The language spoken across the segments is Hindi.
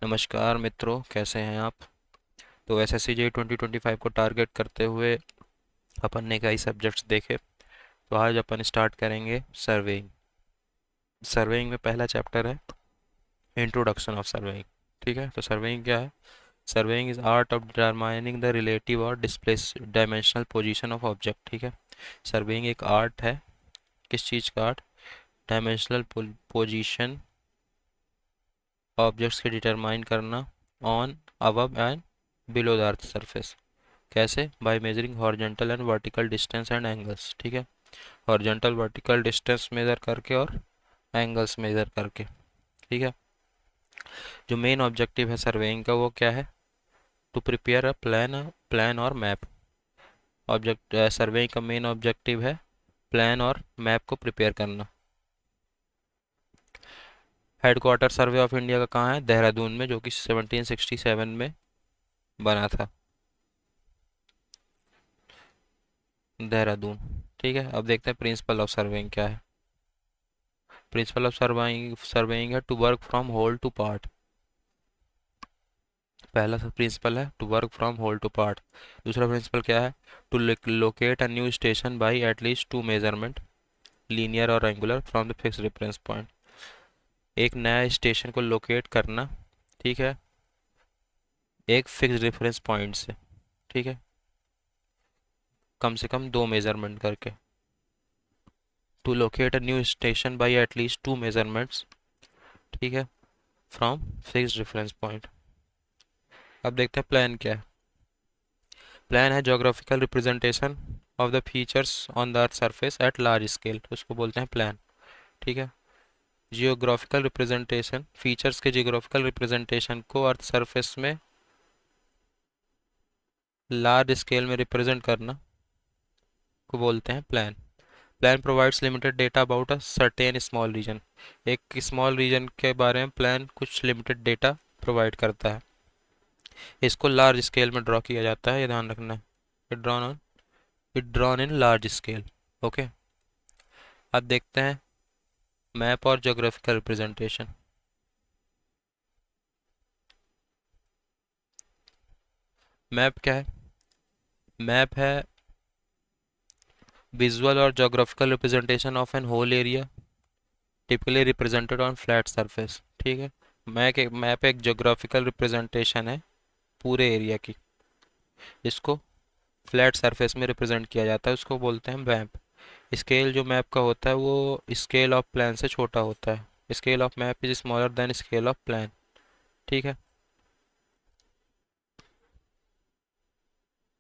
नमस्कार मित्रों, कैसे हैं आप। तो एसएससी जे 2025 को टारगेट करते हुए अपन ने कई सब्जेक्ट्स देखे। तो आज अपन स्टार्ट करेंगे सर्वेइंग। सर्वेइंग में पहला चैप्टर है इंट्रोडक्शन ऑफ सर्वेइंग। ठीक है, तो सर्वेइंग क्या है। Surveying is art of determining the relative और displace dimensional position of object. ठीक है, सर्वेइंग एक आर्ट है। किस चीज़ का आर्ट। डायमेंशनल पोजीशन ऑब्जेक्ट्स के डिटरमाइन करना on, above and below the earth surface. कैसे। By measuring horizontal and vertical distance and angles. ठीक है, हॉरिजॉन्टल वर्टिकल डिस्टेंस मेजर करके और एंगल्स मेजर करके। ठीक है, जो मेन ऑब्जेक्टिव है सर्वेइंग का वो क्या है। टू प्रिपेयर अ प्लान और मैप। ऑब्जेक्ट सर्वेइंग का मेन ऑब्जेक्टिव है प्लान और मैप को प्रिपेयर करना। हेडक्वार्टर सर्वे ऑफ इंडिया का कहाँ है, देहरादून में, जो कि 1767 में बना था, देहरादून। ठीक है, अब देखते हैं प्रिंसिपल ऑफ सर्वेइंग क्या है। प्रिंसिपल ऑफ सर्वेइंग है to work from whole to part. पहला प्रिंसिपल है to work from whole to part. दूसरा प्रिंसिपल क्या है, to locate a new station by at least two measurement, linear और angular, from the fixed reference point. एक नया स्टेशन को लोकेट करना, ठीक है, एक फिक्स रेफरेंस पॉइंट से। ठीक है, कम से कम दो मेजरमेंट करके। To locate a new station by at least two measurements, ठीक है, फ्रॉम फिक्स रेफरेंस पॉइंट। अब देखते हैं प्लान क्या है। प्लान है geographical representation of the features on the earth surface at large scale, उसको बोलते हैं प्लान। ठीक है, जियोग्राफिकल रिप्रेजेंटेशन, फीचर्स के जियोग्राफिकल रिप्रेजेंटेशन को अर्थ सरफेस में लार्ज स्केल में रिप्रेजेंट करना को बोलते हैं plan. Plan provides limited data about a certain small region. एक स्मॉल रीजन के बारे में प्लान कुछ लिमिटेड डेटा प्रोवाइड करता है। इसको लार्ज स्केल में ड्रॉ किया जाता है, ये ध्यान रखना है। It drawn in large scale. Okay, अब देखते हैं मैप और ज्योग्राफिकल रिप्रेजेंटेशन। मैप क्या है। मैप है विजुअल और geographical representation of an whole area, typically represented on flat surface. ठीक है, मैप एक ज्योग्राफिकल रिप्रेजेंटेशन है पूरे एरिया की, जिसको फ्लैट सरफेस में रिप्रेजेंट किया जाता है, उसको बोलते हैं मैप। स्केल जो मैप का होता है वो स्केल ऑफ प्लान से छोटा होता है। Scale of map is smaller than scale of plan. ठीक है,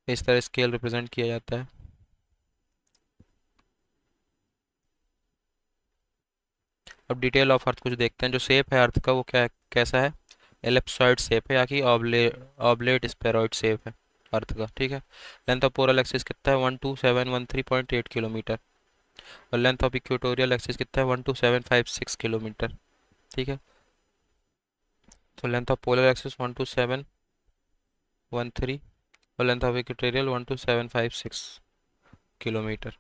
इस तरह स्केल रिप्रेजेंट किया जाता है। अब डिटेल ऑफ अर्थ कुछ देखते हैं। जो शेप है अर्थ का वो क्या है, कैसा है। एलिप्सॉइड शेप है या कि ऑब्लेट स्फेरॉइड शेप है अर्थ का। ठीक है, लेंथ ऑफ पोलर एक्सिस कितना है, 12713.8 किलोमीटर। और लेंथ ऑफ इक्वेटोरियल एक्सिस कितना है, 12756 किलोमीटर। ठीक है, तो लेंथ ऑफ पोलर एक्सिस 12713 और लेंथ ऑफ इक्वेटोरियल 12756 किलोमीटर।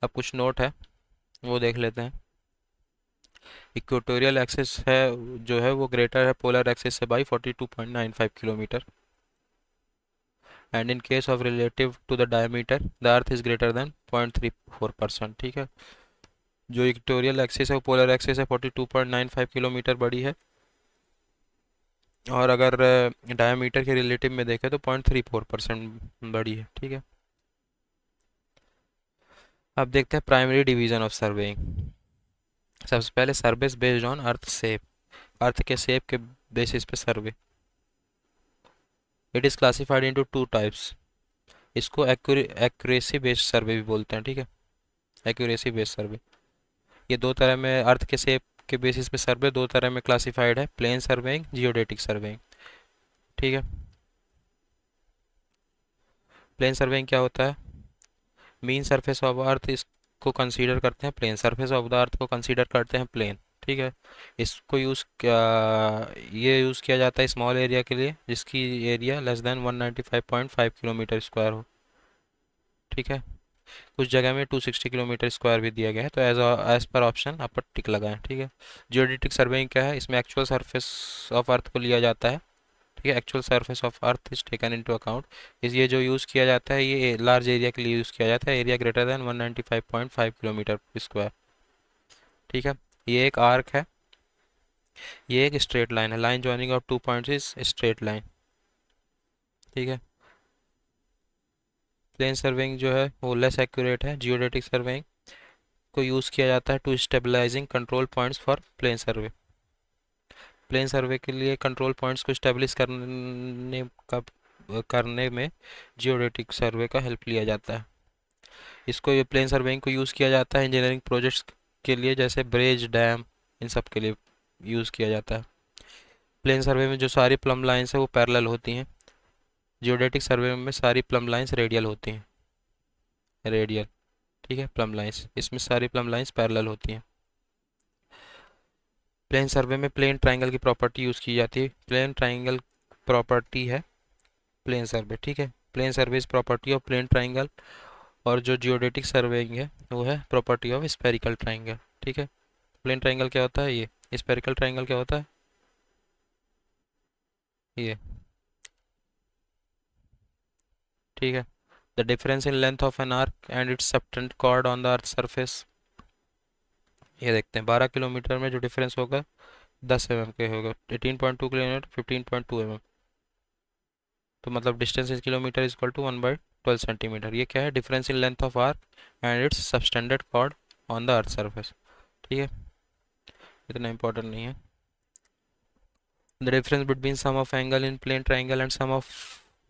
अब कुछ नोट है वो देख लेते हैं। इक्वेटोरियल एक्सिस है जो है वो ग्रेटर है पोलर एक्सिस से by 42.95 kilometre. And in case of relative to the diameter the earth is greater than 0.34%। ठीक है, जो इक्वेटोरियल एक्सिस है वो पोलर एक्सिस है 42.95 किलोमीटर बड़ी है, और अगर डायमीटर के रिलेटिव में देखें तो 0.34% बड़ी है। ठीक है, अब देखते हैं प्राइमरी डिवीजन ऑफ सर्वेइंग। सबसे पहले surveys based on earth shape, earth के शेप के बेसिस पे survey. It is classified into two types. इसको एक्यूरेसी बेस्ड सर्वे भी बोलते हैं। ठीक है, एक्यूरेसी बेस्ड सर्वे, ये दो तरह में अर्थ के शेप के बेसिस पे सर्वे दो तरह में क्लासिफाइड है, प्लेन सर्वेइंग, जियोडेटिक सर्वेइंग। ठीक है, प्लेन सर्वेइंग क्या होता है, मीन सरफेस ऑफ अर्थ इसको कंसीडर करते हैं plane, surface of the earth को कंसीडर करते हैं प्लेन। ठीक है, इसको ये यूज़ किया जाता है स्मॉल एरिया के लिए जिसकी area less than 195.5 kilometre square हो। ठीक है, कुछ जगह में 260 किलोमीटर स्क्वायर भी दिया गया है, तो एज पर ऑप्शन आप पर टिक लगाएं, ठीक है। जियोडेटिक सर्वेइंग क्या है, इसमें एक्चुअल सरफेस ऑफ अर्थ को लिया जाता है, ठीक है। Actual surface of earth is taken into account. इस ये जो यूज़ किया जाता है ये लार्ज एरिया के लिए यूज़ किया जाता है, area greater than 195.5 kilometre square, ठीक है। ये एक आर्क है, ये एक स्ट्रेट लाइन है, line joining of two points is straight line, ठीक है। प्लेन सर्वेइंग जो है वो लेस एक्यूरेट है। जियोडेटिक सर्वेइंग को यूज़ किया जाता है to stabilising control points for plane survey. Plane survey के लिए कंट्रोल पॉइंट्स को स्टेब्लिश का करने में जियोडेटिक सर्वे का हेल्प लिया जाता है। इसको ये प्लेन सर्वेइंग को यूज़ किया जाता है इंजीनियरिंग प्रोजेक्ट्स के लिए, जैसे ब्रिज, डैम, इन सब के लिए यूज़ किया जाता है। प्लेन सर्वे में जो सारी प्लम लाइंस है वो पैरेलल होती हैं, जियोडेटिक सर्वे में सारी प्लम लाइंस रेडियल होती हैं, रेडियल, ठीक है। प्लम लाइंस, इसमें सारी प्लम लाइंस पैरेलल होती हैं। प्लेन सर्वे में प्लेन ट्राइंगल की प्रॉपर्टी यूज़ की जाती है, प्लेन ट्राइंगल प्रॉपर्टी है प्लेन सर्वे, ठीक है। Plane survey is property of plane triangle, और जो जियोडेटिक सर्वेइंग है वो है प्रॉपर्टी ऑफ स्फेरिकल ट्राइंगल, ठीक है। प्लेन ट्राइंगल क्या होता है, ये स्फेरिकल ट्राइंगल क्या होता है, ये, ठीक है। The difference in length of an arc and its subtended chord on the earth surface, ये देखते हैं 12 किलोमीटर में जो डिफरेंस होगा 10 mm के होगा, 18.2 किलोमीटर 15.2 mm, तो मतलब distance is kilometre is equal to 1/12 centimetre. ये क्या है, difference in length of arc and its subtended chord on the earth surface, ठीक है। इतना इंपॉर्टेंट नहीं है। The difference between sum of angle in plane triangle and sum of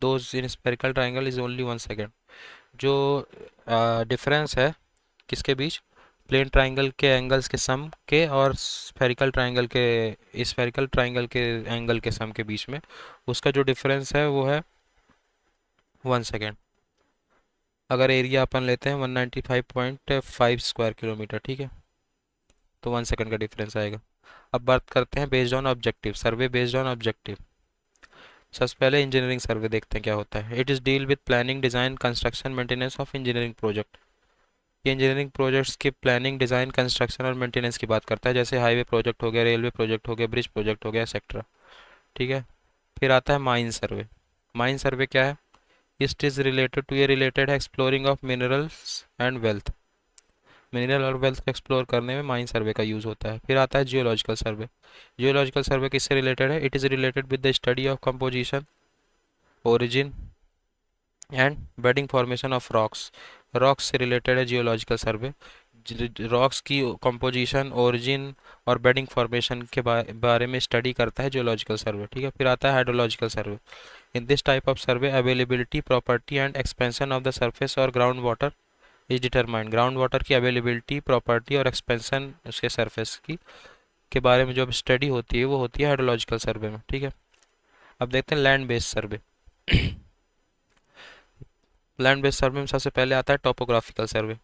those in spherical triangle is only 1 second. जो डिफरेंस है किसके बीच, प्लेन ट्राइंगल के एंगल्स के सम के और स्फेरिकल ट्राइंगल के एंगल के सम के बीच में, उसका जो डिफरेंस है वो है 1 सेकेंड। अगर एरिया अपन लेते हैं 195.5 स्क्वायर किलोमीटर, ठीक है, तो 1 सेकेंड का डिफरेंस आएगा। अब बात करते हैं based on objective, survey based on objective. सबसे पहले इंजीनियरिंग सर्वे देखते हैं क्या होता है। It is deal with planning, design, construction, maintenance of engineering project. ये इंजीनियरिंग प्रोजेक्ट्स की प्लानिंग, डिज़ाइन, कंस्ट्रक्शन और मेंटेनेंस की बात करता है, जैसे हाईवे प्रोजेक्ट हो गया, रेलवे प्रोजेक्ट हो गया, ब्रिज प्रोजेक्ट हो गया, एक्सेट्रा, ठीक है। फिर आता है माइन सर्वे। माइन सर्वे क्या है, इट इज़ रिलेटेड टू, ये रिलेटेड है exploring of minerals and wealth, mineral और वेल्थ को एक्सप्लोर करने में माइन सर्वे का यूज़ होता है। फिर आता है जियोलॉजिकल सर्वे। जियोलॉजिकल सर्वे किससे रिलेटेड है, it is related with the study of composition, origin and bedding formation of rocks. Rocks से रिलेटेड है जियोलॉजिकल सर्वे, रॉक्स की कंपोजिशन, ओरिजिन और बेडिंग फॉर्मेशन के बारे में स्टडी करता है जियोलॉजिकल सर्वे, ठीक है। फिर आता है hydrological survey. In this type of survey availability, property and expansion of the surface और ground water is determined. Ground water की अवेलेबिलिटी, प्रॉपर्टी और एक्सपेंशन उसके सरफेस की के बारे में जो स्टडी होती है वो होती है हाइड्रोलॉजिकल सर्वे में, ठीक है। अब देखते हैं लैंड बेस्ड सर्वे। लैंड बेस्ड सर्वे में सबसे पहले आता है टोपोग्राफिकल सर्वे।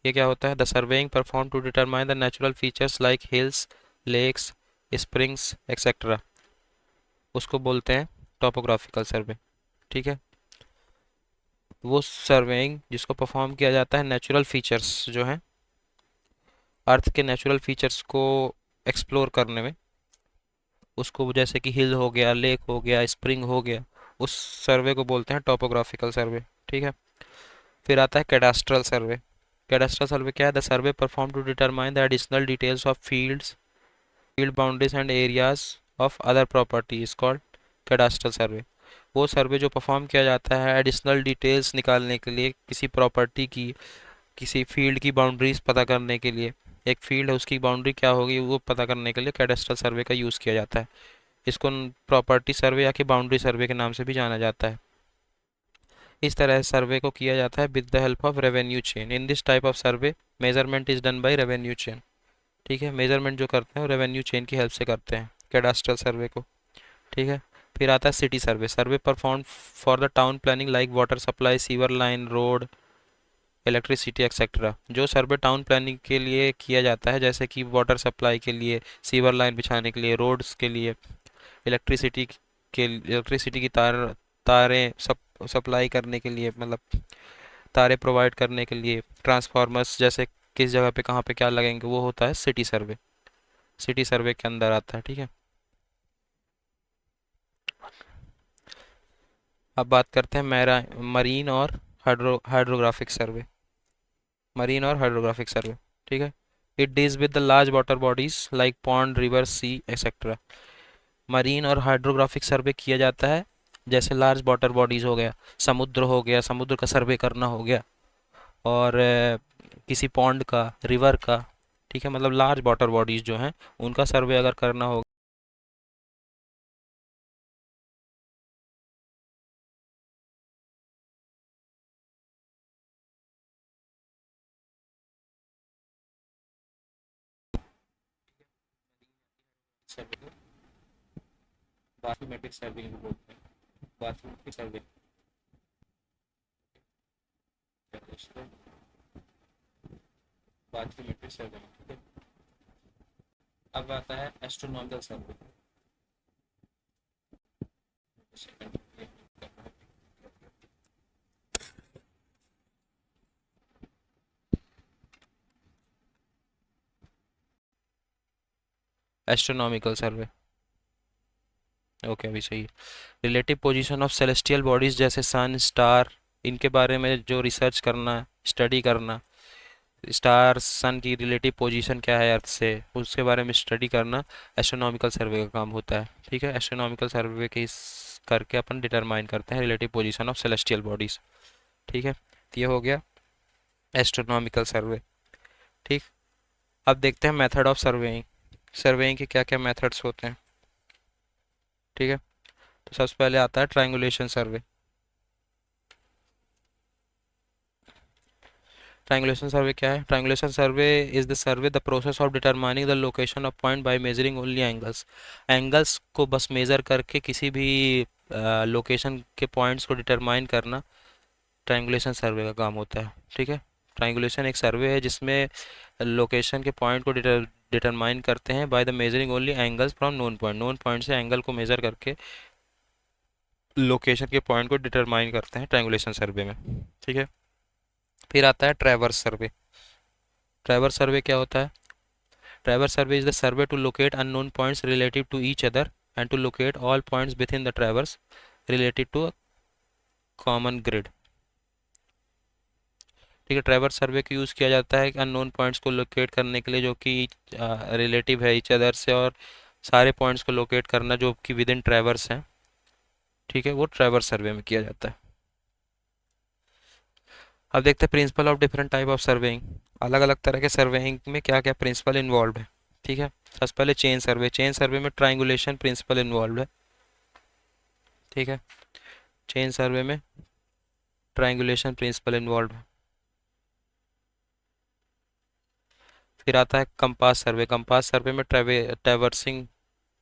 ये क्या होता है, the surveying perform to determine the natural features like hills, lakes, springs etcetera, उसको बोलते हैं टोपोग्राफिकल सर्वे, ठीक है। वो सर्वेइंग जिसको परफॉर्म किया जाता है नेचुरल फीचर्स जो हैं अर्थ के, नेचुरल फीचर्स को एक्सप्लोर करने में, उसको जैसे कि हिल हो गया, लेक हो गया, स्प्रिंग हो गया, उस सर्वे को बोलते हैं टोपोग्राफिकल सर्वे, ठीक है। फिर आता है कैडास्ट्रल सर्वे। कैडास्ट्रल सर्वे क्या है, the survey perform to determine the additional details of fields, field boundaries and areas of other property is called cadastral survey. वो सर्वे जो परफॉर्म किया जाता है एडिशनल डिटेल्स निकालने के लिए, किसी प्रॉपर्टी की, किसी फील्ड की बाउंड्रीज पता करने के लिए, एक फील्ड है उसकी बाउंड्री क्या होगी वो पता करने के लिए कैडेस्ट्रल सर्वे का यूज़ किया जाता है। इसको प्रॉपर्टी सर्वे या कि बाउंड्री सर्वे के नाम से भी जाना जाता है। इस तरह सर्वे को किया जाता है with the help of revenue chain. In this type of survey measurement is done by revenue chain, ठीक है। मेजरमेंट जो करते हैं वो रेवेन्यू चेन की हेल्प से करते हैं कैडास्ट्रल सर्वे को, ठीक है। फिर आता है city survey. Survey perform for the town planning like water supply, sewer line, road, electricity etcetera. जो सर्वे टाउन प्लानिंग के लिए किया जाता है, जैसे कि वाटर सप्लाई के लिए, सीवर लाइन बिछाने के लिए, रोड्स के लिए, इलेक्ट्रिसिटी इलेक्ट्रिसिटी की तारें सब सप्लाई करने के लिए, मतलब तारे प्रोवाइड करने के लिए, ट्रांसफार्मर्स जैसे किस जगह पे कहाँ पे क्या लगेंगे, वो होता है सिटी सर्वे। सिटी सर्वे के अंदर आता है, ठीक है। अब बात करते हैं मेरा मरीन और हाइड्रोग्राफिक सर्वे। मरीन और हाइड्रोग्राफिक सर्वे, ठीक है। It deals with the large water bodies like pond, river, sea etcetera. Marine और हाइड्रोग्राफिक सर्वे किया जाता है जैसे लार्ज वाटर बॉडीज हो गया, समुद्र हो गया, समुद्र का सर्वे करना हो गया, और किसी पॉन्ड का, रिवर का, ठीक है, मतलब लार्ज वाटर बॉडीज जो हैं उनका सर्वे अगर करना हो। सर्वे को बाथमेटिक सर्वे भी बोलते हैं, बाथमेटिक सर्वे, उसको बाथमेटिक सर्वे, ठीक है। अब आता है एस्ट्रोनॉमिकल सर्वे। एस्ट्रोनॉमिकल सर्वे, ओके, अभी सही है। Relative position of celestial bodies जैसे सन, स्टार, इनके बारे में जो रिसर्च करना, स्टडी करना, स्टार सन की रिलेटिव पोजीशन क्या है अर्थ से, उसके बारे में स्टडी करना एस्ट्रोनॉमिकल सर्वे का काम होता है, ठीक है। एस्ट्रोनॉमिकल सर्वे के इस करके अपन डिटरमाइन करते हैं relative position of celestial bodies, ठीक है। तो ये हो गया एस्ट्रोनॉमिकल सर्वे, ठीक। अब देखते हैं मेथड ऑफ सर्वेइंग। सर्वेइंग के क्या क्या मेथड्स होते हैं, ठीक है। तो सबसे पहले आता है ट्रायंगुलेशन सर्वे। ट्रायंगुलेशन सर्वे क्या है? Triangulation survey is the survey the process of determining the location of point by measuring only angles. Angles को बस मेज़र करके किसी भी लोकेशन के पॉइंट्स को डिटरमाइन करना ट्रायंगुलेशन सर्वे का काम होता है, ठीक है। ट्रायंगुलेशन एक सर्वे है जिसमें लोकेशन के पॉइंट को डिटरमाइन करते हैं by the measuring only angles from known point. Known point से एंगल को मेज़र करके लोकेशन के पॉइंट को डिटरमाइन करते हैं ट्रायंगुलेशन सर्वे में, ठीक है। फिर आता है ट्रैवर्स सर्वे। ट्रैवर्स सर्वे क्या होता है? Traverse survey is the survey to locate unknown points relative to each other and to locate all points within the traverse related to a common grid, ठीक है। ट्रैवर्स सर्वे का यूज़ किया जाता है अननोन पॉइंट्स को लोकेट करने के लिए जो कि रिलेटिव है ईच अदर से, और सारे पॉइंट्स को लोकेट करना जो कि विद इन ट्रैवर्स हैं, ठीक है, वो ट्रैवर्स सर्वे में किया जाता है। अब देखते हैं principle of different type of surveying. अलग अलग तरह के सर्वेइंग में क्या क्या प्रिंसिपल इन्वॉल्व है, ठीक है। सबसे पहले चेन सर्वे। चेन सर्वे में ट्राइंगुलेशन प्रिंसिपल इन्वॉल्व है, ठीक है। चेन सर्वे में ट्राइंगुलेशन प्रिंसिपल इन्वॉल्व है। फिर आता है कंपास सर्वे। कंपास सर्वे में ट्रैवर्सिंग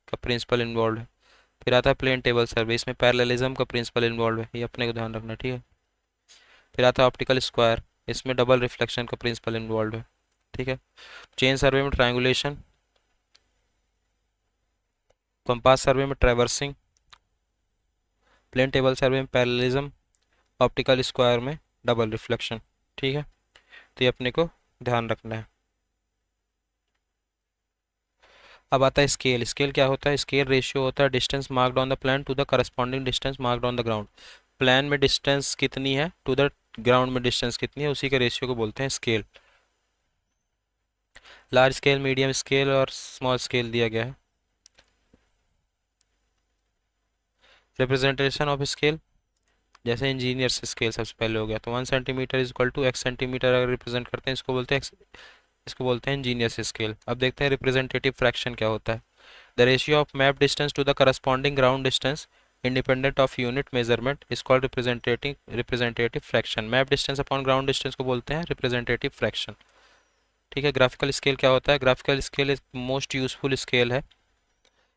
का प्रिंसिपल इन्वॉल्व है। फिर आता है प्लेन टेबल सर्वे, इसमें पैरेललिज्म का प्रिंसिपल इन्वॉल्व है, ये अपने को ध्यान रखना, ठीक है। फिर आता है ऑप्टिकल स्क्वायर, इसमें डबल रिफ्लेक्शन का प्रिंसिपल इन्वॉल्व है, ठीक है। चेन सर्वे में ट्राइंगुलेशन, कंपास सर्वे में ट्रैवर्सिंग, प्लेन टेबल सर्वे में पैरेललिज्म, ऑप्टिकल स्क्वायर में डबल रिफ्लेक्शन, ठीक है। तो ये अपने को ध्यान रखना है। अब आता है स्केल। स्केल क्या होता है? स्केल रेशियो होता है distance marked on the plan to the corresponding distance marked on the ground. Plan में डिस्टेंस कितनी है टू द ग्राउंड में डिस्टेंस कितनी है, उसी के रेशियो को बोलते हैं scale. Large scale, medium scale और स्मॉल स्केल दिया गया है। रिप्रेजेंटेशन ऑफ स्केल, जैसे इंजीनियर स्केल सबसे पहले हो गया, तो 1 centimetre is equal to x centimetre अगर रिप्रेजेंट करते हैं इसको बोलते हैं इसको बोलते हैं इंजीनियर्स स्केल। अब देखते हैं रिप्रेजेंटेटिव फ्रैक्शन क्या होता है। The ratio of map distance to the corresponding ground distance independent of unit measurement is called representative fraction. Map distance upon ground distance को बोलते हैं रिप्रेजेंटेटिव फ्रैक्शन, ठीक है। ग्राफिकल स्केल क्या होता है? Graphical scale is most useful scale है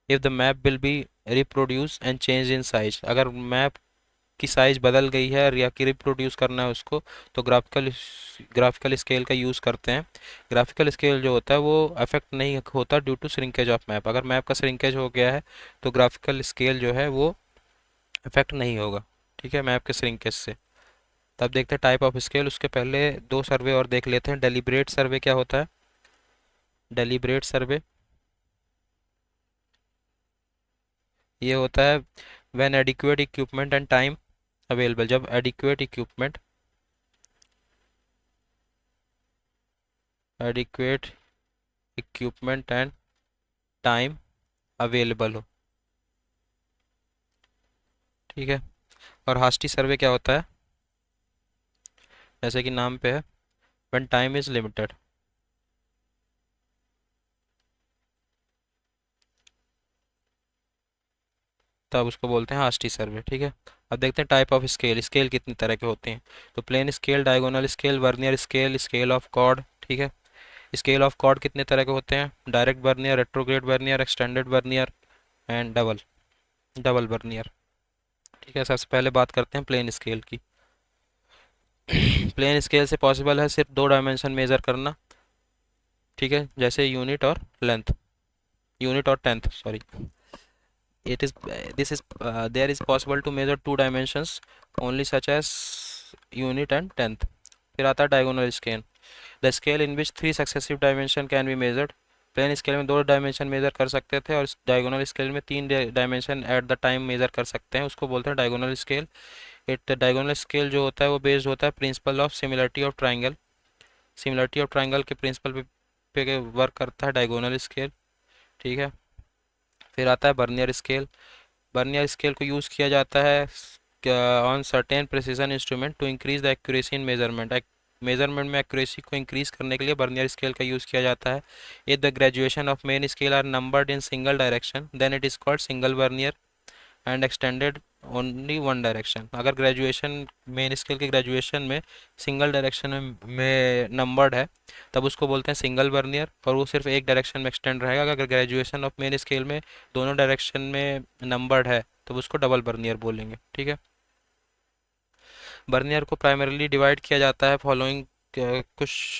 if the map will be reproduce and change in size. अगर मैप की साइज बदल गई है या कि रिप्रोड्यूस करना है उसको, तो ग्राफिकल स्केल का यूज़ करते हैं। ग्राफिकल स्केल जो होता है वो अफेक्ट नहीं होता due to shrinkage of map. अगर मैप का श्रिंकेज हो गया है तो ग्राफिकल स्केल जो है वो अफेक्ट नहीं होगा, ठीक है, मैप के श्रिंकेज से। तब देखते हैं टाइप ऑफ स्केल। उसके पहले दो सर्वे और देख लेते हैं। डेलिब्रेट सर्वे क्या होता है? डेलिब्रेट सर्वे ये होता है when adequate equipment and time available, जब adequate equipment and time available हो। ठीक है। और हास्टी सर्वे क्या होता है? जैसे कि नाम पे है, व्हेन टाइम इज लिमिटेड। तब उसको बोलते हैं हास्टी सर्वे। ठीक है। अब देखते हैं टाइप ऑफ स्केल। स्केल कितनी तरह के होते हैं? तो plane scale, diagonal scale, vernier scale, scale of chord. ठीक है। स्केल ऑफ कॉर्ड कितने तरह के होते हैं? Direct vernier, retrograde vernier, extended vernier and double double vernier. ठीक है। सबसे पहले बात करते हैं प्लेन स्केल की। प्लेन स्केल से पॉसिबल है सिर्फ दो डायमेंशन मेजर करना। ठीक है। जैसे यूनिट और लेंथ, यूनिट और tenth, sorry. it is this is there is possible to measure two dimensions only, such as unit and tenth. फिर आता है diagonal scale, the scale in which three successive dimension can be measured. Plane scale में दो डायमेंशन मेजर कर सकते थे, और डायगोनल स्केल में तीन dimension at the time measure कर सकते हैं। उसको बोलते हैं diagonal scale. It diagonal scale जो होता है वो बेस्ड होता है principle of similarity of triangle. Similarity of triangle के प्रिंसिपल पे वर्क करता है डायगोनल स्केल। ठीक है। फिर आता है बर्नियर स्केल। बर्नियर स्केल को यूज़ किया जाता है on certain precision instrument to increase the accuracy in measurement. Measurement में एक्यूरेसी को इंक्रीज करने के लिए बर्नियर स्केल का यूज़ किया जाता है। If the graduation of main scale are numbered in single direction then it is called single vernier and extended only one direction. अगर ग्रेजुएशन, मेन स्केल के ग्रेजुएशन में सिंगल डायरेक्शन में नंबर्ड है, तब उसको बोलते हैं सिंगल वर्नियर, और वो सिर्फ एक डायरेक्शन में एक्सटेंड रहेगा। अगर ग्रेजुएशन ऑफ मेन स्केल में दोनों डायरेक्शन में नंबर्ड है, तो उसको डबल वर्नियर बोलेंगे। ठीक है। वर्नियर को प्राइमरीली डिवाइड किया जाता है फॉलोइंग कुछ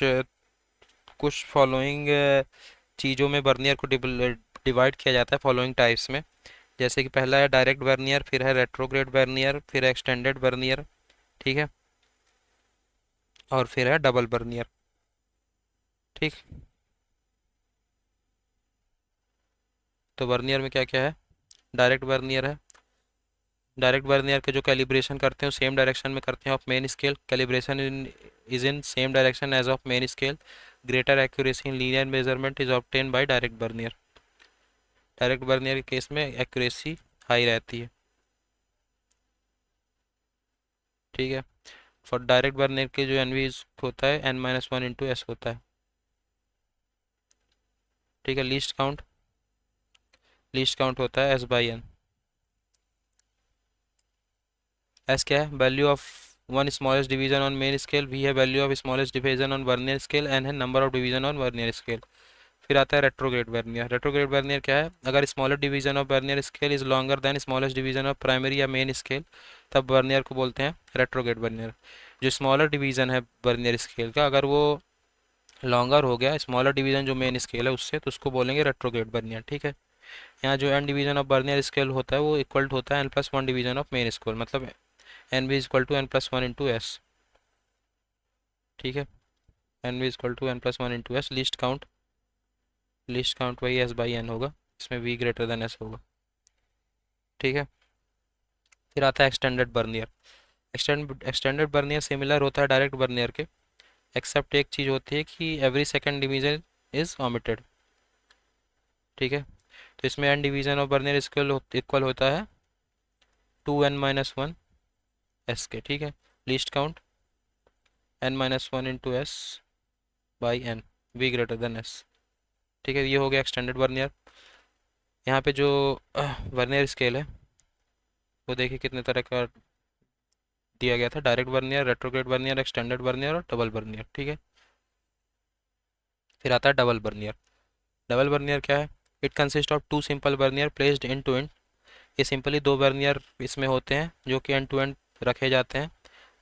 कुछ फॉलोइंग चीज़ों में वर्नियर को डिवाइड किया जाता है फॉलोइंग टाइप्स में। जैसे कि पहला है डायरेक्ट वर्नियर, फिर है रेट्रोग्रेड वर्नियर, फिर है एक्सटेंडेड वर्नियर। ठीक है। और फिर है डबल वर्नियर। ठीक। तो वर्नियर में क्या क्या है? डायरेक्ट वर्नियर है। डायरेक्ट वर्नियर के जो कैलिब्रेशन करते हैं सेम डायरेक्शन में करते हैं of main scale. Calibration is in same direction as of main scale. Greater accuracy in linear measurement is obtain by direct vernier. Direct vernier के केस में एक्यूरेसी हाई रहती है। ठीक है। फॉर डायरेक्ट वर्नियर के जो एन वी होता है n-1 × s होता है। ठीक है। लीस्ट काउंट होता है s/n। एस क्या है? Value of one smallest division on main scale, V है value of smallest division on vernier scale, N है number of division on vernier scale. फिर आता है रेट्रोग्रेड वर्नियर। रेट्रोग्रेड वर्नियर क्या है? अगर smaller division of vernier scale is longer than smallest division of primary या मेन स्केल, तब वर्नियर को बोलते हैं रेट्रोग्रेड वर्नियर। जो स्मॉलर डिवीजन है वर्नियर स्केल का, अगर वो लॉन्गर हो गया स्मॉलर डिवीजन जो मेन स्केल है उससे, तो उसको बोलेंगे रेट्रोग्रेड वर्नियर। ठीक है। यहाँ जो N division of vernier scale होता है वो इक्वल होता है n+1 division of main scale, मतलब N B equal to n+1 × s। ठीक है। N B equal to n+1 × s। Least count वही s/n होगा, इसमें v ग्रेटर देन s होगा। ठीक है। फिर आता है extended vernier. Extended vernier similar होता है डायरेक्ट बर्नियर के, एक्सेप्ट एक चीज़ होती है कि every second division is omitted. ठीक है। तो इसमें n division of vernier scale equal होता है 2n-1 s के। ठीक है। Least count n-1 × s/n, v greater than s। ठीक है। ये हो गया एक्सटेंडेड वर्नियर। यहाँ पे जो वर्नियर स्केल है वो देखिए कितने तरह का दिया गया था। Direct vernier, retrograde vernier, extended vernier और डबल वर्नियर। ठीक है। फिर आता है डबल वर्नियर। डबल वर्नियर क्या है? It consist of two simple vernier placed in two end. ये सिंपली दो वर्नियर इसमें होते हैं जो कि एंड टू एंड रखे जाते हैं,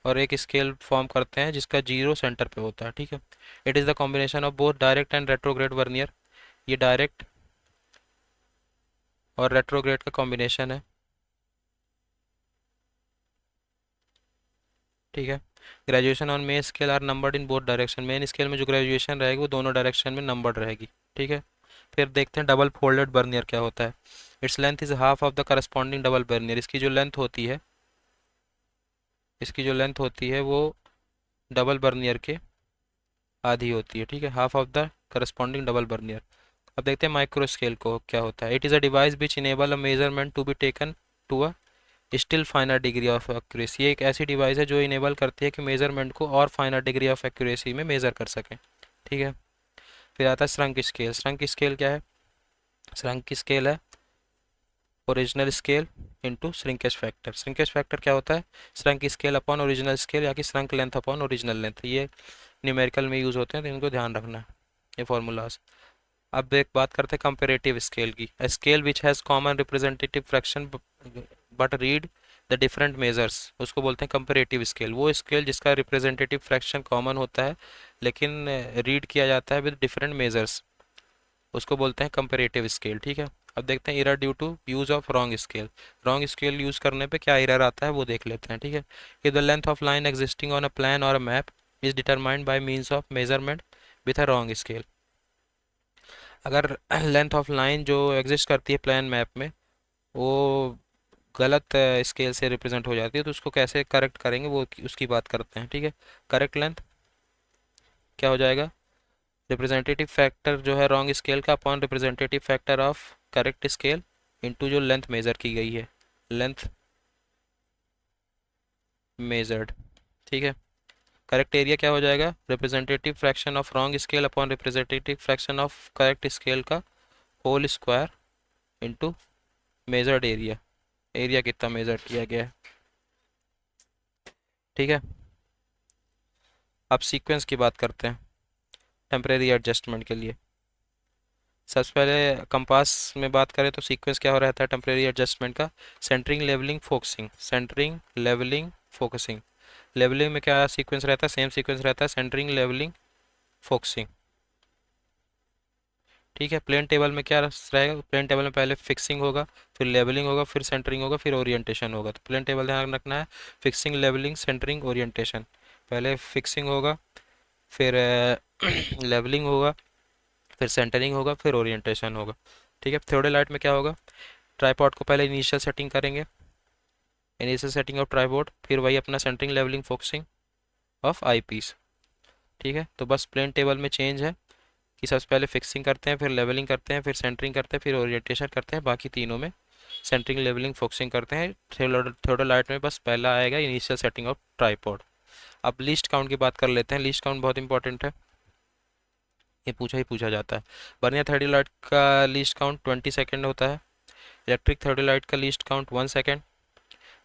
और एक स्केल फॉर्म करते हैं जिसका जीरो सेंटर पे होता है। ठीक है। It is the combination of both direct and retrograde vernier. ये डायरेक्ट और रेट्रोग्रेड का कॉम्बिनेशन है। ठीक है। Graduation on main scale are numbered in both direction, main scale में जो ग्रेजुएशन रहेगी वो दोनों डायरेक्शन में नंबर्ड रहेगी, ठीक है। फिर देखते हैं डबल फोल्डेड बर्नियर क्या होता है। Its length is half of the corresponding double vernier, इसकी जो लेंथ होती है वो डबल बर्नियर के आधी होती है, ठीक है, half of the corresponding double vernier. अब देखते हैं माइक्रो स्केल को क्या होता है। It is a device which enable a measurement to be taken to a still finer degree of accuracy, ये एक ऐसी डिवाइस है जो इनेबल करती है कि मेजरमेंट को और फाइनर डिग्री ऑफ एक्यूरेसी में मेजर कर सकें, ठीक है। फिर आता है श्रंक स्केल। श्रंक स्केल क्या है? श्रंक स्केल है original scale into shrinkage factor. Shrinkage factor क्या होता है? Shrunk scale upon original scale, या कि shrunk length upon original length, ये न्यूमेरिकल में यूज़ होते हैं तो इनको ध्यान रखना है, ये फॉर्मूलाज। अब एक बात करते हैं कंपेरेटिव स्केल की। A scale which has common representative fraction but read the different measures, उसको बोलते हैं कंपेरेटिव स्केल। वो स्केल जिसका रिप्रेजेंटेटिव फ्रैक्शन कॉमन होता है लेकिन रीड किया जाता है विद डिफरेंट मेजर्स, उसको बोलते हैं कंपेरेटिव स्केल, ठीक है। अब देखते हैं error due to use of wrong scale. Wrong scale use करने पे क्या एरर आता है वो देख लेते हैं, ठीक है। If the length of line existing on a plan or a map is determined by means of measurement with a wrong scale, अगर लेंथ ऑफ लाइन जो एग्जिस्ट करती है प्लान मैप में वो गलत स्केल से रिप्रेजेंट हो जाती है तो उसको कैसे करेक्ट करेंगे वो उसकी बात करते हैं, ठीक है। करेक्ट लेंथ क्या हो जाएगा? रिप्रेजेंटेटिव फैक्टर जो है रॉन्ग स्केल का upon representative factor of correct scale into जो लेंथ मेजर की गई है, लेंथ मेजर्ड, ठीक है। करेक्ट एरिया क्या हो जाएगा? Representative fraction of wrong scale upon representative fraction of correct scale का whole square into measured area, area कितना मेजर किया गया है, ठीक है। अब सीक्वेंस की बात करते हैं टेम्परेरी एडजस्टमेंट के लिए। सबसे पहले कंपास में बात करें तो सीक्वेंस क्या हो रहता है टेम्परेरी एडजस्टमेंट का? Centering, levelling, focusing. Centering, levelling, focusing. Levelling में क्या सीक्वेंस रहता है? सेम सीक्वेंस रहता है, सेंटरिंग, लेवलिंग, फोकसिंग, ठीक है। प्लेन टेबल में क्या रहेगा? प्लेन टेबल में पहले फिक्सिंग होगा, फिर लेवलिंग होगा, फिर सेंटरिंग होगा, फिर ओरिएंटेशन होगा। तो प्लेन टेबल ध्यान रखना है, फिक्सिंग, लेवलिंग, सेंटरिंग, ओरिएंटेशन। पहले फिक्सिंग होगा, फिर लेवलिंग होगा, फिर सेंटरिंग होगा, फिर ओरिएंटेशन होगा, ठीक है। थियोडोलाइट में क्या होगा? ट्राईपॉड को पहले इनिशियल सेटिंग करेंगे, इनिशियल सेटिंग ऑफ ट्राईपॉड, फिर वही अपना centering, levelling, focusing of eyepiece, ठीक है। तो बस प्लेन टेबल में चेंज है कि सबसे पहले फिक्सिंग करते हैं, फिर लेवलिंग करते हैं, फिर सेंटरिंग करते हैं, फिर ओरिएंटेशन करते हैं। बाकी तीनों में सेंटरिंग, लेवलिंग, फोकसिंग करते हैं। थियोडोलाइट में बस पहला आएगा इनिशियल सेटिंग ऑफ ट्राईपॉड। अब लीस्ट काउंट की बात कर लेते हैं। लीस्ट काउंट बहुत इंपॉर्टेंट है, ये पूछा ही पूछा जाता है। बर्नियर थियोडोलाइट का लीस्ट काउंट 20 सेकेंड होता है। इलेक्ट्रिक थियोडोलाइट का least count 1 second.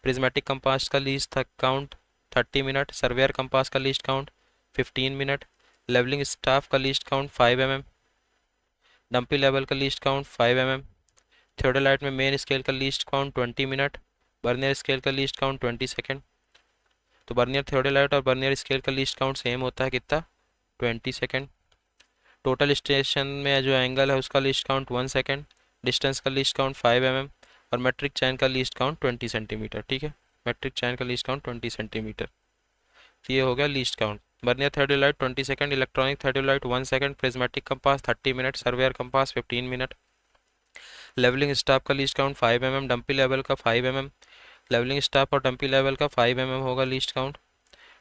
Prismatic compass का least count 30 minute. Surveyor compass का least count 15 minute. Levelling staff का least count 5 mm। Dumpy level का लीस्ट काउंट 5 mm। थियोडोलाइट में मेन स्केल का least count 20 minute. Vernier scale का लीस्ट काउंट 20 सेकेंड। तो बर्नियर थियोडोलाइट और बर्नियर स्केल का लीस्ट काउंट सेम होता है, कितना? 20 सेकेंड। टोटल स्टेशन में जो एंगल है उसका लीस्ट काउंट 1 सेकेंड। डिस्टेंस का लीस्ट काउंट 5 mm। और मेट्रिक चैन का लीस्ट काउंट 20 सेंटीमीटर, ठीक है। मेट्रिक चैन का लीस्ट काउंट 20 सेंटीमीटर। तो ये हो गया least count. Vernier theodolite 20 second, electronic theodolite 1 second, prismatic compass 30 minute, surveyor compass 15 minute. Levelling staff का least count 5 mm, dumpy level का 5 mm। लेवलिंग स्टाफ और डंपी लेवल का 5 mm होगा लीस्ट काउंट,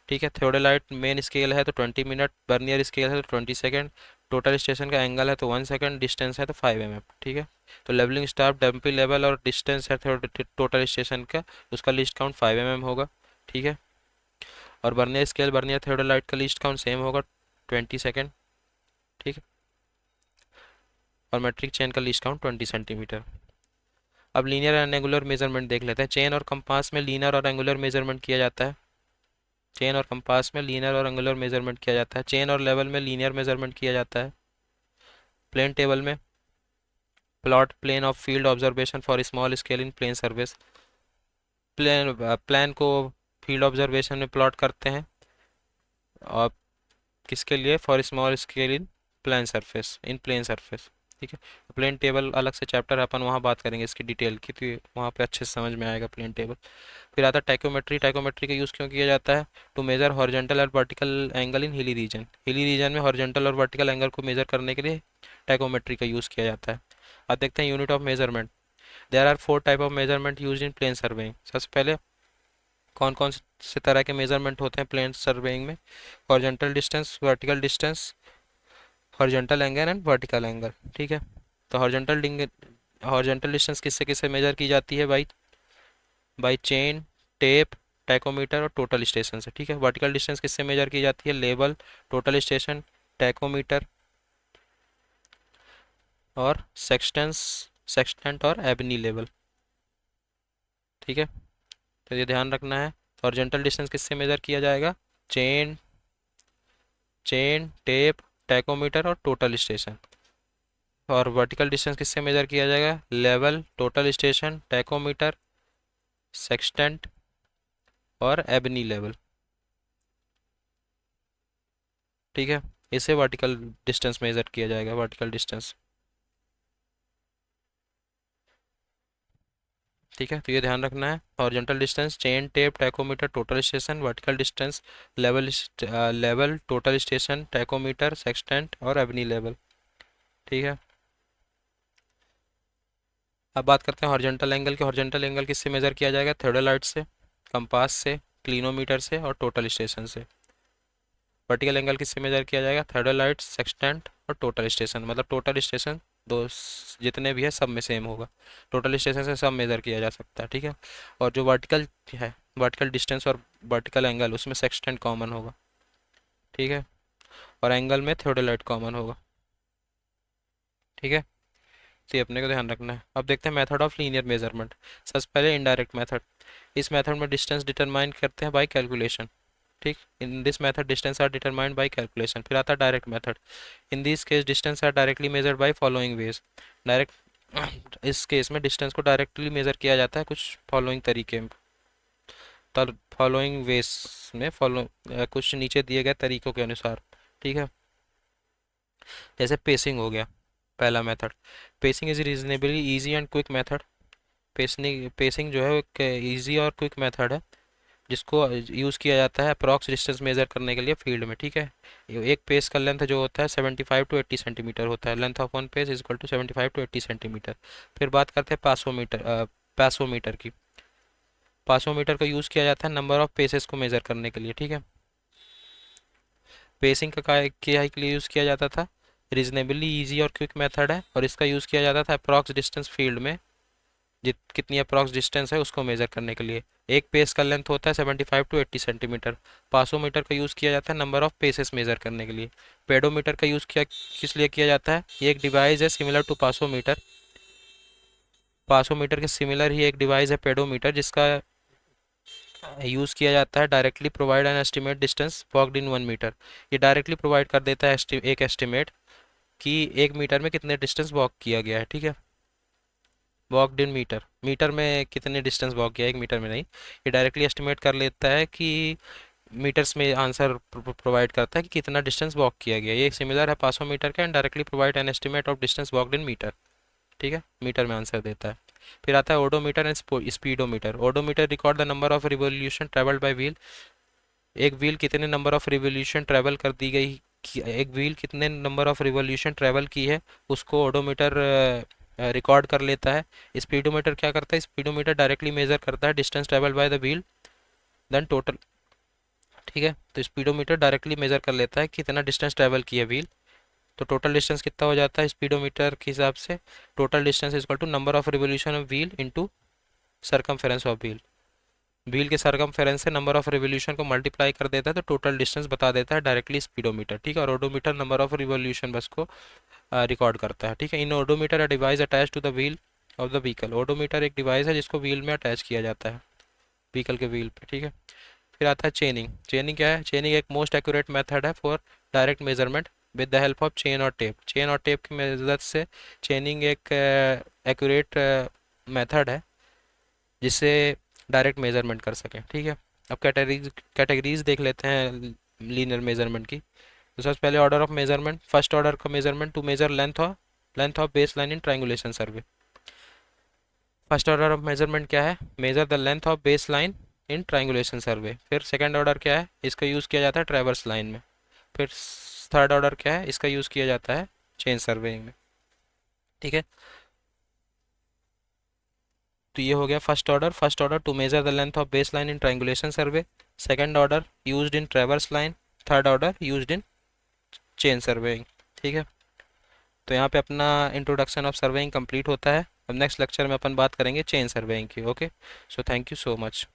ठीक है। थियोडोलाइट मेन स्केल है तो 20 मिनट, बर्नियर स्केल है तो 20 सेकेंड, टोटल स्टेशन का एंगल है तो 1 सेकेंड, डिस्टेंस है तो 5 mm, ठीक है। तो लेवलिंग स्टाफ, डंपी लेवल और डिस्टेंस है टोटल स्टेशन का, उसका लिस्ट काउंट 5 mm होगा, ठीक है। और बर्नियर स्केल, बर्नियर थियोडोलाइट का लिस्ट काउंट सेम होगा 20 सेकेंड, ठीक है। और मेट्रिक चेन का लिस्ट काउंट 20 सेंटीमीटर। अब लीनियर एंड एंगुलर मेजरमेंट देख लेते हैं। चेन और कंपास में लीनियर और एंगुलर मेजरमेंट किया जाता है। चेन और कंपास में लीनियर और एंगुलर मेजरमेंट किया जाता है। चेन और लेवल में लीनियर मेजरमेंट किया जाता है। प्लेन टेबल में plot plane of field observation for small scale in plane service. Plan को फील्ड ऑब्जर्वेशन में प्लॉट करते हैं और किसके लिए? For small scale in plane surface, in plane surface. ठीक है। प्लेन टेबल अलग से चैप्टर है, अपन वहाँ बात करेंगे इसकी डिटेल की, तो वहाँ पे अच्छे से समझ में आएगा प्लेन टेबल। फिर आता है टाइकोमेट्री। टाइकोमेट्री का यूज़ क्यों किया जाता है? टू मेजर हॉरिजॉन्टल और vertical angle in hilly region. Hilly region में हॉरिजॉन्टल और वर्टिकल एंगल को मेजर करने के लिए टाइकोमेट्री का यूज़ किया जाता है। अब देखते हैं unit of measurement. There are 4 type of measurement use in plane surveying. सबसे पहले कौन कौन से तरह के मेजरमेंट होते हैं प्लेन सर्वेइंग में? Horizontal distance, vertical distance, horizontal angle and vertical angle. ठीक है। तो हॉरिजॉन्टल डिस्टेंस किससे किससे मेजर की जाती है भाई? बाई चेन, टेप, टैकोमीटर और टोटल स्टेशन से। ठीक है। वर्टिकल डिस्टेंस किससे मेजर की जाती है? लेवल, टोटल स्टेशन, टैकोमीटर और सेक्सटेंस, सेक्सटेंट और एबनी लेवल। ठीक है। तो ये ध्यान रखना है। हॉरिजॉन्टल डिस्टेंस किससे मेजर किया जाएगा? चेन, टेप, टैकोमीटर और टोटल स्टेशन। और वर्टिकल डिस्टेंस किससे मेजर किया जाएगा? Level, total station, tachometer, sextant और एबनी लेवल। ठीक है। इसे वर्टिकल डिस्टेंस मेजर किया जाएगा, वर्टिकल डिस्टेंस। ठीक है। तो ये ध्यान रखना है। Horizontal distance chain, tape, tachometer, total station. Vertical distance level, level, total station, tachometer, sextant और एबनी लेवल। ठीक है। अब बात करते हैं हॉरिजॉन्टल एंगल के। हॉरिजॉन्टल एंगल किससे मेजर किया जाएगा? थ्योडेलाइट से, कंपास से, क्लिनोमीटर से और टोटल स्टेशन से। वर्टिकल एंगल किससे मेजर किया जाएगा? थर्डोलाइट, सेक्सटेंट और टोटल स्टेशन। मतलब टोटल स्टेशन दो जितने भी है सब में सेम होगा। टोटल स्टेशन से सब मेजर किया जा सकता है। ठीक है। और जो वर्टिकल है, वर्टिकल डिस्टेंस और वर्टिकल एंगल, उसमें सेक्सटेंट कॉमन होगा। ठीक है। और एंगल में थ्योडोलाइट कॉमन होगा। ठीक है। तो ये अपने को ध्यान रखना है। अब देखते हैं मेथड ऑफ लीनियर मेजरमेंट। सबसे पहले इनडायरेक्ट मेथड। इस मेथड में डिस्टेंस डिटरमाइन करते हैं बाय कैलकुलेशन। ठीक। In this method distance are determined by calculation. फिर आता है direct method. In this case distance are directly measured by following ways. Direct इस केस में डिस्टेंस को डायरेक्टली मेजर किया जाता है कुछ फॉलोइंग तरीके में, तर फॉलोइंग वेज में, कुछ नीचे दिए गए तरीकों के अनुसार। ठीक है। जैसे पेसिंग हो गया पहला method. Pacing is reasonably easy and quick method. Pacing pacing जो है एक इजी और क्विक मेथड है जिसको यूज़ किया जाता है अप्रॉक्स डिस्टेंस मेजर करने के लिए फील्ड में। ठीक है। एक पेस का लेंथ जो होता है 75 टू 80 सेंटीमीटर होता है। Length of one pace is equal to 75 to 80 centimetre. फिर बात करते हैं पासोमीटर, पैसोमीटर की। पासोमीटर का यूज़ किया जाता है नंबर ऑफ पेसेस को मेजर करने के लिए। ठीक है। पेसिंग का क्या के लिए यूज़ किया जाता था? रीजनेबली ईजी और क्विक मेथड है और इसका यूज़ किया जाता था अप्रॉक्स डिस्टेंस फील्ड में, जित कितनी अप्रॉक्स डिस्टेंस है उसको मेजर करने के लिए। एक पेस का लेंथ होता है 75 टू 80 सेंटीमीटर। पासोमीटर का यूज़ किया जाता है नंबर ऑफ पेसेस मेजर करने के लिए। पेडोमीटर का यूज़ किया किस लिए किया जाता है? ये एक डिवाइस है सिमिलर टू पासोमीटर। पासोमीटर के सिमिलर ही एक डिवाइस है पेडोमीटर, जिसका यूज़ किया जाता है directly provide an estimate distance walked in 1 metre. ये डायरेक्टली प्रोवाइड कर देता है एक एस्टिमेट कि 1 मीटर में कितने डिस्टेंस वॉक किया गया है। ठीक है। वॉकड इन मीटर, मीटर में कितने डिस्टेंस वॉक किया है, 1 मीटर में नहीं। ये डायरेक्टली एस्टिमेट कर लेता है कि मीटर्स में आंसर प्रोवाइड करता है कि कितना डिस्टेंस वॉक किया गया। ये सिमिलर है पासोमीटर का and directly provide an estimate of distance walked in metre. ठीक है। मीटर में आंसर देता है। फिर आता है odometer and speedometer. Odometer record the number of revolution travelled by wheel. एक व्हील कितने नंबर ऑफ रिवोल्यूशन ट्रेवल कर दी गई, एक व्हील कितने नंबर ऑफ रिवोल्यूशन ट्रेवल की है उसको ओडोमीटर रिकॉर्ड कर लेता है। स्पीडोमीटर क्या करता है? स्पीडोमीटर डायरेक्टली मेजर करता है distance travel by the wheel then total. ठीक है। तो स्पीडोमीटर डायरेक्टली मेजर कर लेता है कितना डिस्टेंस ट्रेवल की है व्हील, तो टोटल डिस्टेंस कितना हो जाता है स्पीडोमीटर के हिसाब से? Total distance is equal to number of revolution of wheel into circumference of wheel. Wheel के सरकमफेरेंस से नंबर ऑफ रिवोल्यूशन को मल्टीप्लाई कर देता है तो टोटल डिस्टेंस बता देता है डायरेक्टली स्पीडोमीटर। ठीक है। और ओडोमीटर नंबर ऑफ रिवोल्यूशन बस को रिकॉर्ड करता है। ठीक है। In odometer a device attach to the wheel of the vehicle. Odometer एक डिवाइस है जिसको व्हील में अटैच किया जाता है, व्हीकल के व्हील पे। ठीक है। फिर आता है चेनिंग। चेनिंग क्या है? चेनिंग एक मोस्ट एक्यूरेट मेथड है for direct measurement with the help of chain और टेप। चेन और टेप की मदद से चेनिंग एक एक्यूरेट मेथड है जिससे डायरेक्ट मेजरमेंट कर सकें। ठीक है। अब कैटेगरीज देख लेते हैं लीनियर मेजरमेंट की। तो सबसे पहले order of measurement. First order का measurement to measure length length of base line in triangulation survey. First order of measurement क्या है, measure the length of base line in triangulation survey. फिर सेकंड ऑर्डर क्या है, इसका यूज़ किया जाता है ट्रैवर्स लाइन में। फिर थर्ड ऑर्डर क्या है, इसका यूज़ किया जाता है चेन सर्वेइंग में। ठीक है, तो ये हो गया first order. First order to measure the length of base line in triangulation survey. Second order used in traverse line. Third order used in chain surveying. ठीक है, तो यहाँ पे अपना इंट्रोडक्शन ऑफ सर्वेइंग कंप्लीट होता है। अब नेक्स्ट लेक्चर में अपन बात करेंगे चेन सर्वेइंग की। Okay, so thank you so much.